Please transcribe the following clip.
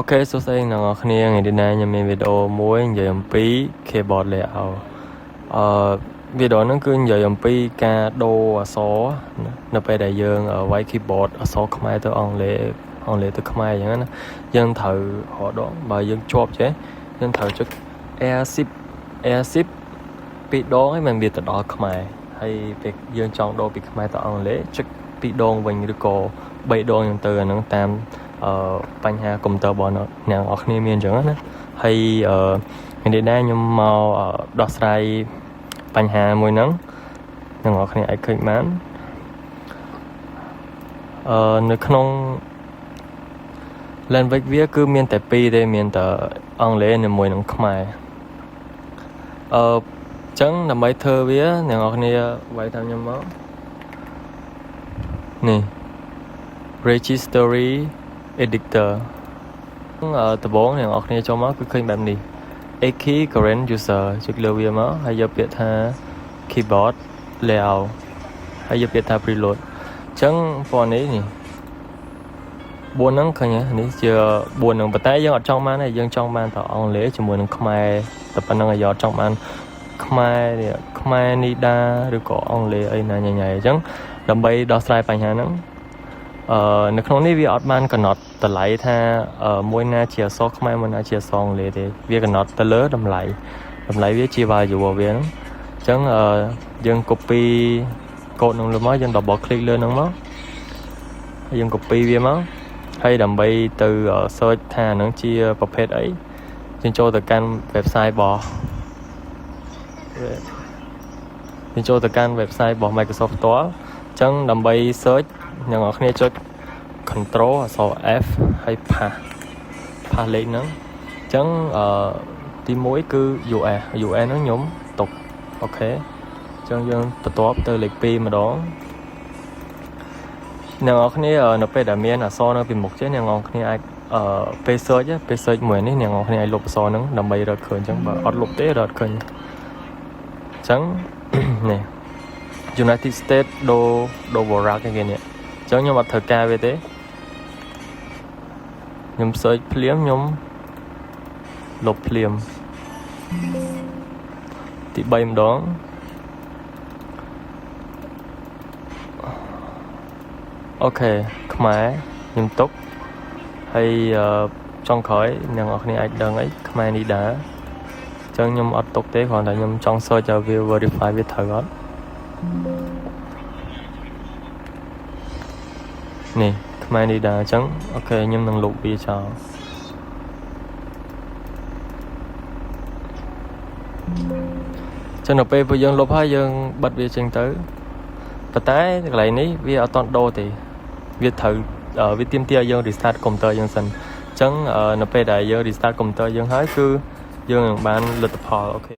Ok, số đây là ngày ngày đi này nhà mình video muối giờ làm pi keyboard layout. Video nó cứ giờ làm pi ca đô số nó phải đại dương ở white keyboard ở số không ai tới on lệ tới không ai vậy đó. Dân thử họ đó mà dân chop chứ. Dân thử cho airship bị đó ấy mình bị từ đó không ai hay việc dân chọn đô bị không ai tới on lệ chắc bị đôn mình được cổ bảy đô những từ nó tamបញ្ហាកុំព្យូទ័ររបស់អ្នកនរគ្នាមានអញ្ចឹងណាហើយនេះដែរខ្ញុំមកដោះស្រាយបញ្ហាមួយហ្នឹងអ្នកនរគ្នាអាចឃើញបាននៅក្នុង language វាគឺមានតែពីរទេមានតែអង់គ្លេសនិងមួយនឹងខ្មែរអញ្ចឹងដើម្បីធ្វើវាអ្នកនរគ្នាវាយតាមខ្ញុំមកនេះ registry editor ដំបូងអ្នកនរគ្នាចូលមកគឺឃើញបែបនេះ key current user ចុចលើវាមកហើយយកពាក្យថា keyboard layout ហើយយកពាក្យថា preload អញ្ចឹងពណ៌នេះ4ហ្នឹងឃើញនេះជា4ហ្នឹងប៉ុន្តែយើងអត់ចង់បានទេយើងចង់បានតែអង់គ្លេសជាមួយនឹងខ្មែរតែប៉ុណ្្នឹងឲ្យយកចង់បានខ្មែរនីដាឬក៏អង់គ្លេសអីណាញ៉ៃអញ្ចឹងដើម្បីដោះស្រាយបញ្ហាហ្នឹងនៅក្នុងនេះវាអត់បានកំណត់តម្លៃថាមួយណាជាអក្សរខ្មែរមួយណាជាអក្សរអង់គ្លេសទេវាកំណត់ទៅលើតម្លៃវាជា value របស់វាហ្នឹងអញ្ចឹងយើង copy កូដហ្នឹងលើមកយើង double click លើហ្នឹងមកហើយយើង copy វាមកហើយដើម្បីទៅ search ថាហ្នឹងជាប្រភេទអីយើងចូលទៅកាន់ website របស់Microsoft ផ្ទាល់អញ្ចឹងដើម្បី search អ្នកនរគ្នាចុច control អក្សរ F ហើយ pass លេខហ្នឹងអញ្ចឹងទី1គឺ US ហ្នឹងខ្ញុំទុកអូខេអញ្ចឹងយើងបន្ទាប់ទៅលេខ2ម្ដងអ្នកនរគ្នានៅពេលដែលមានអក្សរនៅពីមុខចេះអ្នកនរគ្នាអាចពេល search មួយនេះអ្នកនរគ្នាអាចលុបអក្សរហ្នឹងដើម្បីរកឃើញអញ្ចឹងបើអត់លុបទេរកឃើញអញ្ចឹងនេះ United States do Barack គេនេះអញ្ចឹងខ្ញុំអត់ត្រូវការវាទេខ្ញុំ search ភ្លាមខ្ញុំលុបភ្លាមទី3ម្ដងអូខេខ្មែរខ្ញុំទុកហើយចុងក្រោយអ្នកនរគ្នាអាចដឹងអីខ្មែរនីដាអញ្ចឹងខ្ញុំអត់ទុកទេគ្រាន់តែខ្ញុំចង់ search ឲ្យវា verify វាត្រូវអត់នេះខ្មែរនីដាអញ្ចឹងអូខេខ្ញុំនឹងលុបវាចោលចឹងនៅពេលពួកយើងលុបហើយយើងបិទវាចេញទៅប៉ុន្តែកន្លែងនេះវាអត់តន់ដូរទេវាត្រូវវាទាមទារឲ្យយើង restart កុំព្យូទ័រយើងសិនអញ្ចឹងនៅពេលដែលយើង restart កុំព្យូទ័រយើងហើយគឺយើងនឹងបានលទ្ធផលអូខេ